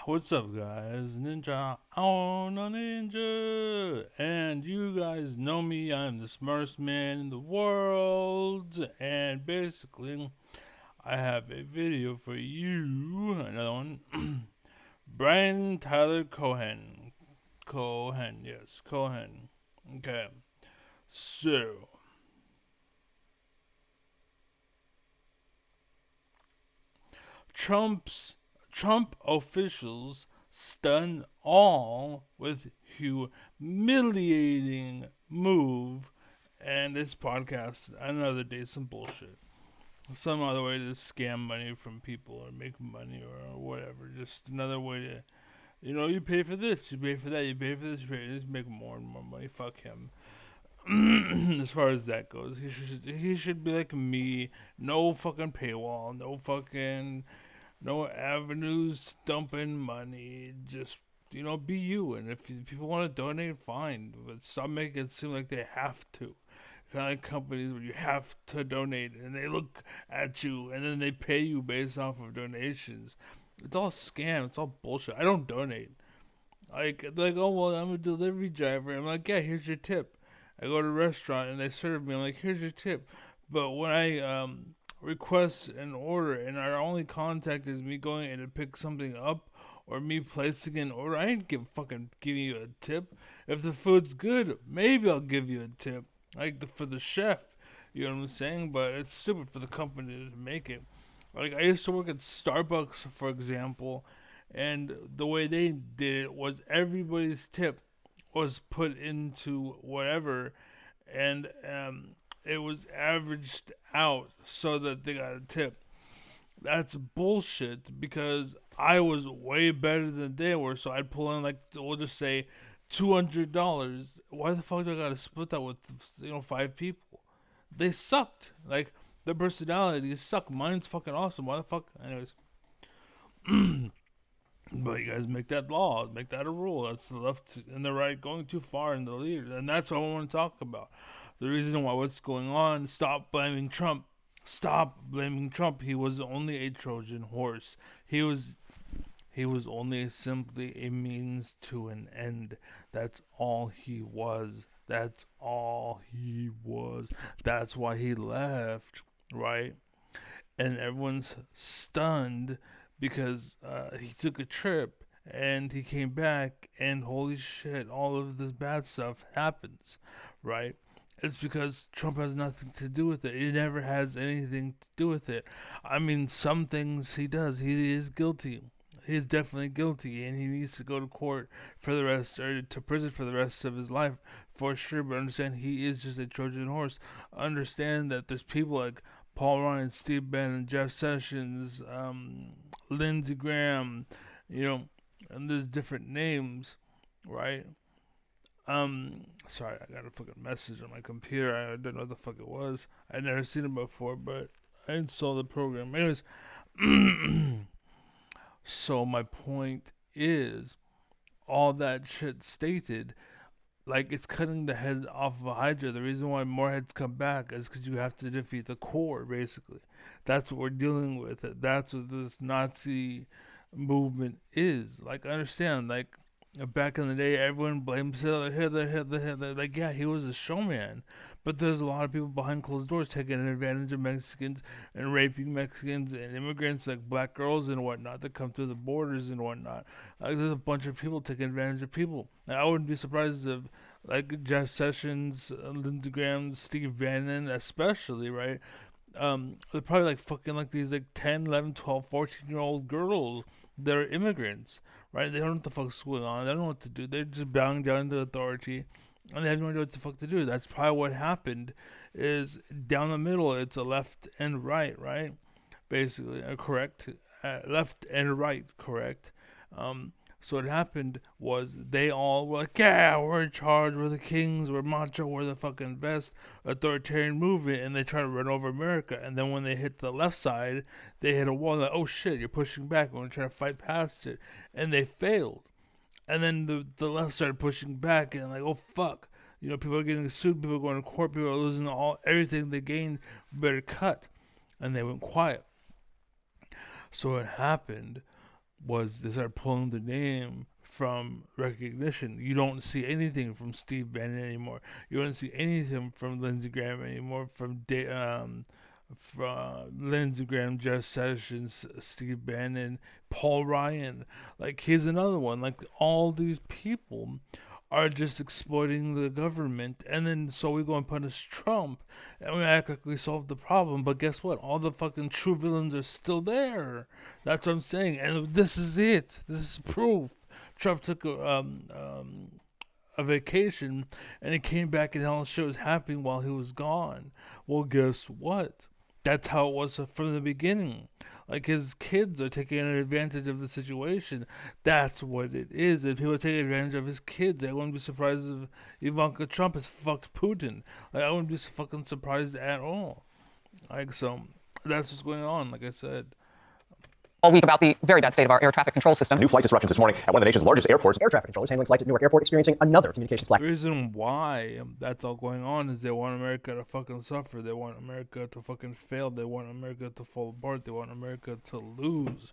What's up, guys? Ninja on a ninja, and you guys know me. I'm the smartest man in the world, and basically, I have a video for you. Another one. Brian Tyler Cohen. Yes, Cohen. Okay, so Trump's Trump officials stun all with humiliating move, and this podcast another day some bullshit. Some other way to scam money from people or make money or whatever. Just another way to, you pay for this, you pay for that, you pay for this, you pay for this, make more and more money. Fuck him. As far as that goes, he should be like me. No fucking paywall. No avenues to dump in money. Just be you. And if people want to donate, fine. But stop making it seem like they have to. Kind of like companies where you have to donate, and they look at you, and then they pay you based off of donations. It's all scam. It's all bullshit. I don't donate. Like, oh well, I'm a delivery driver. I'm like, yeah, here's your tip. I go to a restaurant and they serve me. I'm like, here's your tip. But when I request an order and our only contact is me going in to pick something up or me placing an order, I ain't fucking giving you a tip. If the food's good, maybe I'll give you a tip. For the chef, you know what I'm saying? But it's stupid for the company to make it. Like I used to work at Starbucks, for example, and the way they did it was everybody's tip was put into whatever, and it was averaged out so that they got a tip. That's bullshit because I was way better than they were, so I'd pull in like we'll just say $200. Why the fuck do I gotta split that with 5 people? They sucked. Like their personalities suck. Mine's fucking awesome. Why the fuck? Anyways, but you guys make that law, make that a rule. That's the left and the right going too far in the lead, and that's what I want to talk about. The reason why what's going on. Stop blaming Trump. Stop blaming Trump. He was only a Trojan horse. He was only simply a means to an end. That's all he was. That's all he was. That's why he left, right? And everyone's stunned because he took a trip and he came back and holy shit, all of this bad stuff happens, right? It's because Trump has nothing to do with it. He never has anything to do with it. I mean, some things he does. He is guilty. He's definitely guilty, and he needs to go to court for the rest, or to prison for the rest of his life, for sure. But understand, he is just a Trojan horse. Understand that there's people like Paul Ryan, Steve Bannon, Jeff Sessions, Lindsey Graham, you know, and there's different names, right? Sorry, I got a fucking message on my computer. I don't know what the fuck it was. I'd never seen it before, but I installed the program. Anyways, so my point is, all that shit stated, like it's cutting the head off of a hydra. The reason why more heads come back is because you have to defeat the core. Basically, that's what we're dealing with. That's what this Nazi movement is. Like, understand, like back in the day, everyone blames Hitler, Hitler, Hitler, Hitler. Like, yeah, he was a showman, but there's a lot of people behind closed doors taking advantage of Mexicans and raping Mexicans and immigrants, like black girls and whatnot, that come through the borders and whatnot. Like, there's a bunch of people taking advantage of people. Like, I wouldn't be surprised if, like, Jeff Sessions, Lindsey Graham, Steve Bannon, especially, right? They're probably like fucking like these like 10, 11, 12, 14-year-old girls that are immigrants, right? They don't know what the fuck's going on. They don't know what to do. They're just bowing down to authority, and they have no idea what the fuck to do. That's probably what happened. Is down the middle, it's a left and right, right? Basically, correct. Left and right, correct. Um, so what happened was they all were like, yeah, we're in charge, we're the kings, we're macho, we're the fucking best authoritarian movement, and they try to run over America. And then when they hit the left side, they hit a wall, like, oh shit, you're pushing back, we're gonna try to fight past it. And they failed. And then the left started pushing back, and like, oh fuck. People are getting sued, people are going to court, people are losing everything they gained, better cut. And they went quiet. So what happened was they started pulling the name from recognition. You don't see anything from Steve Bannon anymore. You don't see anything from Lindsey Graham anymore. From Lindsey Graham, Jeff Sessions, Steve Bannon, Paul Ryan. Like he's another one. Like all these people are just exploiting the government, and then so we go and punish Trump, and we act like we solved the problem. But guess what? All the fucking true villains are still there. That's what I'm saying, and this is it. This is proof. Trump took a vacation, and he came back, and all the shit was happening while he was gone. Well, guess what? That's how it was from the beginning. Like his kids are taking advantage of the situation. That's what it is. If people take advantage of his kids, I wouldn't be surprised if Ivanka Trump has fucked Putin. Like I wouldn't be fucking surprised at all. Like so, that's what's going on. Like I said. All week about the very bad state of our air traffic control system. New flight disruptions this morning at one of the nation's largest airports. Air traffic controllers handling flights at Newark Airport experiencing another communications The reason why that's all going on is they want America to fucking suffer. They want America to fucking fail. They want America to fall apart. They want America to lose.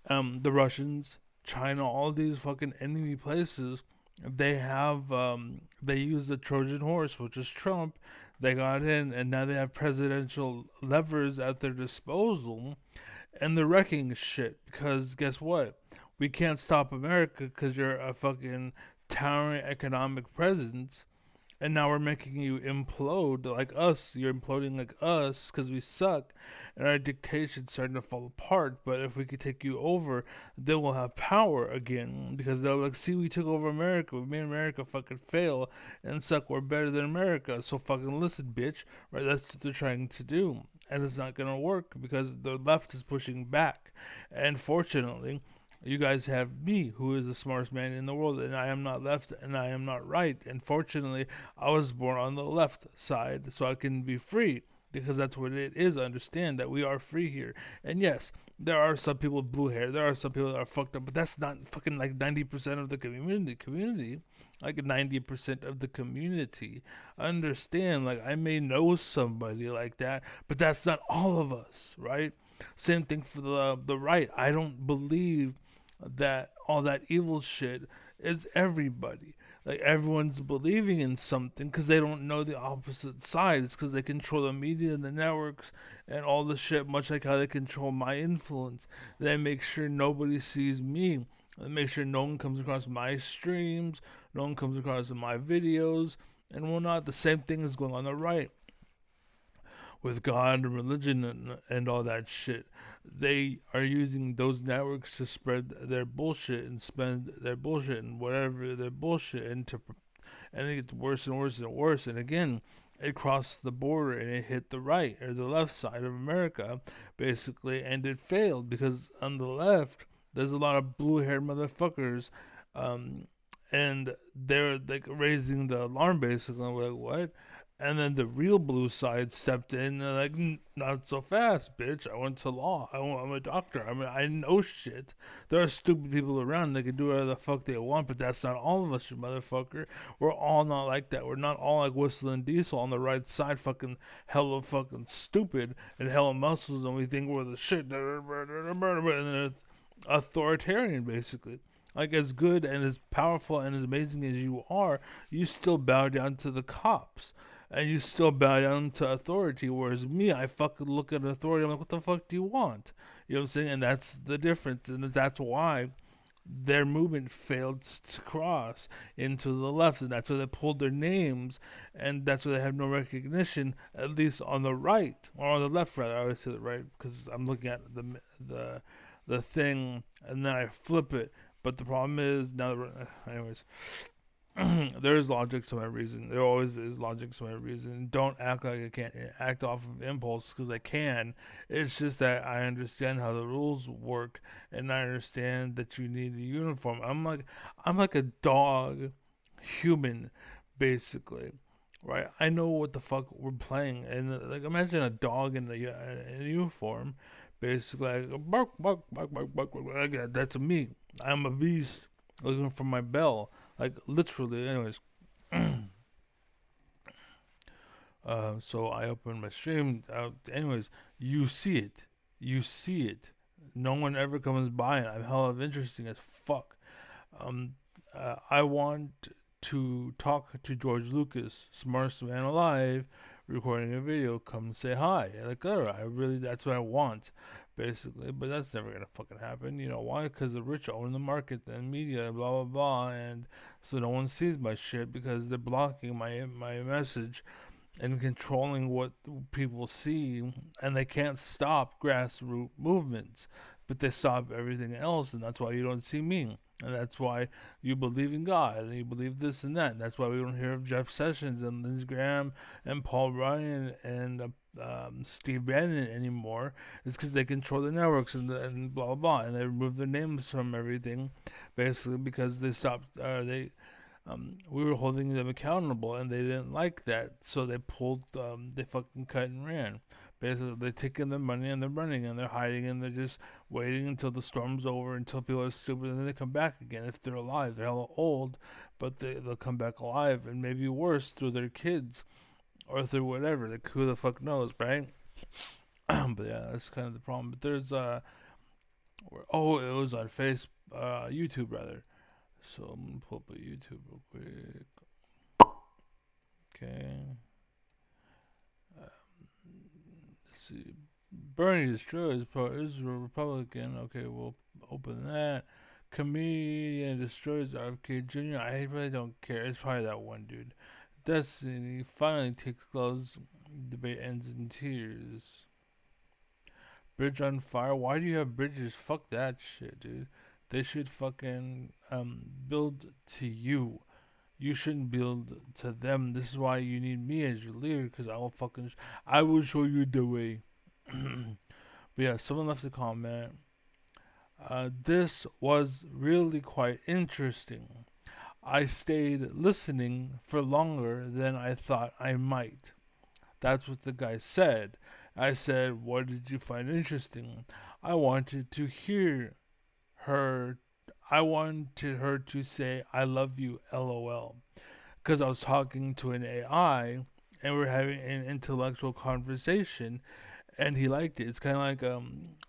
The Russians, China, all these fucking enemy places, they have they use the Trojan horse, which is Trump. They got in, and now they have presidential levers at their disposal, and they're wrecking shit. Because guess what? We can't stop America because you're a fucking towering economic presence, and now we're making you implode like us. You're imploding like us because we suck, and our dictation's starting to fall apart. But if we could take you over, then we'll have power again, because they're like, see, we took over America. We made America fucking fail and suck. We're better than America. So fucking listen, bitch. Right? That's what they're trying to do. And it's not going to work because the left is pushing back. And fortunately, you guys have me, who is the smartest man in the world, and I am not left and I am not right. And fortunately, I was born on the left side so I can be free, because that's what it is. Understand that we are free here. And yes, there are some people with blue hair, there are some people that are fucked up, but that's not fucking like 90% of the community. Like 90% of the community. Understand, like I may know somebody like that, but that's not all of us, right? Same thing for the right. I don't believe that all that evil shit is everybody. Like everyone's believing in something because they don't know the opposite side. It's because they control the media and the networks and all the shit, much like how they control my influence. They make sure nobody sees me. They make sure no one comes across my streams, no one comes across my videos, and whatnot. The same thing is going on the right with God and religion and all that shit. They are using those networks to spread their bullshit and spend their bullshit and whatever their bullshit into, and it gets worse and worse and worse. And again, it crossed the border and it hit the right or the left side of America, basically, and it failed because on the left there's a lot of blue-haired motherfuckers, and they're like raising the alarm basically. And we're like, what? And then the real blue side stepped in and like, not so fast, bitch. I went to law. I'm a doctor. I mean, I know shit. There are stupid people around. They can do whatever the fuck they want, but that's not all of us, you motherfucker. We're all not like that. We're not all like Whistling Diesel on the right side, fucking hella fucking stupid and hella muscles, and we think we're the shit. And then authoritarian, basically. Like, as good and as powerful and as amazing as you are, you still bow down to the cops. And you still bow down to authority. Whereas me, I fucking look at authority, I'm like, what the fuck do you want? You know what I'm saying? And that's the difference. And that's why their movement failed to cross into the left. And that's why they pulled their names. And that's why they have no recognition, at least on the right. Or on the left, rather. I always say the right, because I'm looking at the thing, and then I flip it. But the problem is, now, anyways, there is logic to my reason. There always is logic to my reason. Don't act like I can't act off of impulse, because I can. It's just that I understand how the rules work, and I understand that you need a uniform. I'm like a dog, human, basically. Right? I know what the fuck we're playing, and like imagine a dog in a uniform, basically like bark, bark, bark, bark, bark, bark. Like, that's me. I'm a beast looking for my bell. Like, literally, anyways. So I open my stream. Anyways, you see it. You see it. no one ever comes by, and I'm hella interesting as fuck. Um, I want to talk to George Lucas, smartest man alive, recording a video. Come say hi. Like, alright, that's what I want, basically. But that's never gonna fucking happen. You know why? Because the rich own the market and media, blah blah blah, and so no one sees my shit because they're blocking my message and controlling what people see, and they can't stop grassroots movements, but they stop everything else, and that's why you don't see me. And that's why you believe in God, and you believe this and that. And that's why we don't hear of Jeff Sessions and Lindsey Graham and Paul Ryan and Steve Bannon anymore. It's because they control the networks and blah blah blah, and they remove their names from everything, basically because they stopped. We were holding them accountable, and they didn't like that, so they fucking cut and ran. Basically, they're taking their money and they're running and they're hiding and they're just waiting until the storm's over, until people are stupid, and then they come back again if they're alive. They're hella old, but they'll come back alive, and maybe worse through their kids or through whatever. Like, who the fuck knows, right? But yeah, that's kind of the problem. But there's it was on YouTube rather. So I'm gonna pull up a YouTube real quick. Okay. Let's see. Bernie destroys is a Republican. Okay, we'll open that. Comedian destroys RFK Jr. I really don't care. It's probably that one dude. Destiny finally takes close. Debate ends in tears. Bridge on fire. Why do you have bridges? Fuck that shit, dude. They should fucking build to you. You shouldn't build to them. This is why you need me as your leader, because I will show you the way. But yeah, someone left a comment. This was really quite interesting. I stayed listening for longer than I thought I might. That's what the guy said. I said, what did you find interesting? I wanted to hear her. I wanted her to say, I love you, LOL. Because I was talking to an AI and we're having an intellectual conversation, and he liked it. It's kind of like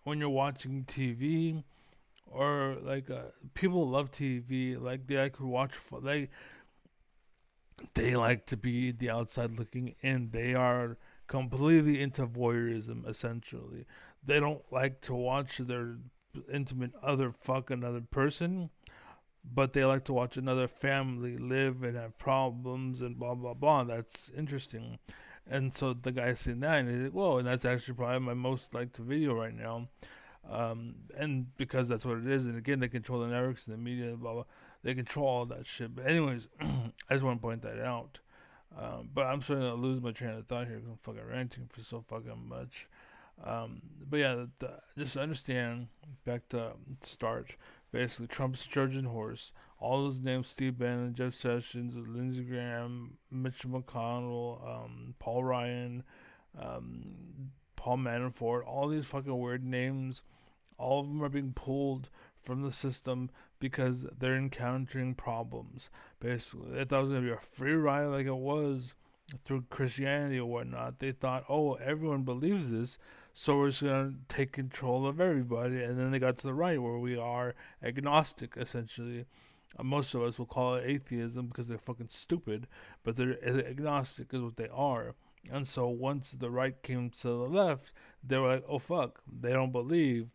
when you're watching TV, or like people love TV. Like they like to watch. They like to be the outside looking in. They are completely into voyeurism. Essentially, they don't like to watch their intimate other fuck another person, but they like to watch another family live and have problems and blah blah blah. That's interesting. And so the guy saying that, and he's like, "Whoa!" And that's actually probably my most liked video right now. And because that's what it is. And again, they control the networks and the media, blah blah. They control all that shit. But anyways, I just want to point that out. But I'm starting to lose my train of thought here because I'm fucking ranting for so fucking much. But yeah, just understand, back to start. Basically, Trump's Trojan horse. All those names: Steve Bannon, Jeff Sessions, Lindsey Graham, Mitch McConnell, Paul Ryan, Paul Manafort. All these fucking weird names. All of them are being pulled from the system because they're encountering problems. Basically, they thought it was gonna be a free ride like it was through Christianity or whatnot. They thought, oh, everyone believes this, so we're just gonna take control of everybody. And then they got to the right, where we are agnostic, essentially. Most of us will call it atheism because they're fucking stupid, but they're agnostic is what they are. And so once the right came to the left, they were like, oh fuck, they don't believe.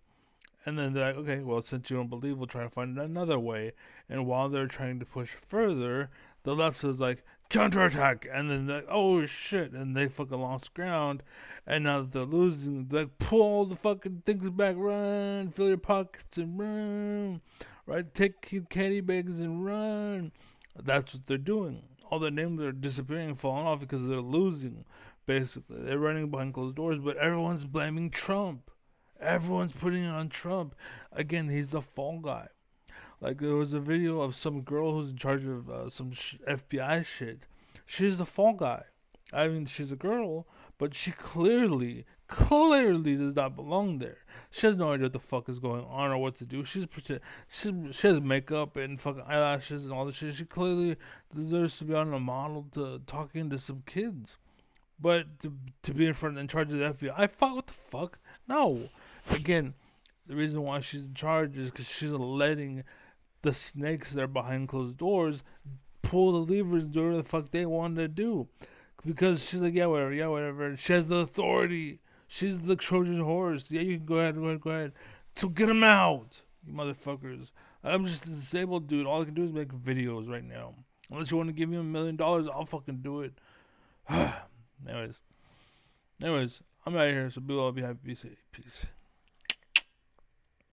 And then they're like, okay, well, since you don't believe, we'll try to find another way. And while they're trying to push further, the left is like, counterattack. And then they're like, oh shit. And they fucking lost ground. And now that they're losing, they're like, pull all the fucking things back, run, fill your pockets and run. Right? Take candy bags and run. That's what they're doing. All their names are disappearing, falling off because they're losing, basically. They're running behind closed doors, but everyone's blaming Trump. Everyone's putting it on Trump. Again, he's the fall guy. Like, there was a video of some girl who's in charge of some FBI shit. She's the fall guy. I mean, she's a girl, but she clearly does not belong there. She has no idea what the fuck is going on or what to do. She has makeup and fucking eyelashes and all this shit. She clearly deserves to be on a model to talking to some kids. But to be in charge of the FBI, what the fuck? No. Again, The reason why she's in charge is because she's letting the snakes that are behind closed doors pull the levers and do whatever the fuck they want to do. Because she's like, yeah, whatever. She has the authority. She's the Trojan horse. Yeah, you can go ahead. So get him out, you motherfuckers. I'm just a disabled dude. All I can do is make videos right now. Unless you want to give me $1 million, I'll fucking do it. Anyways, I'm out of here. So be well, be happy, be safe. Peace.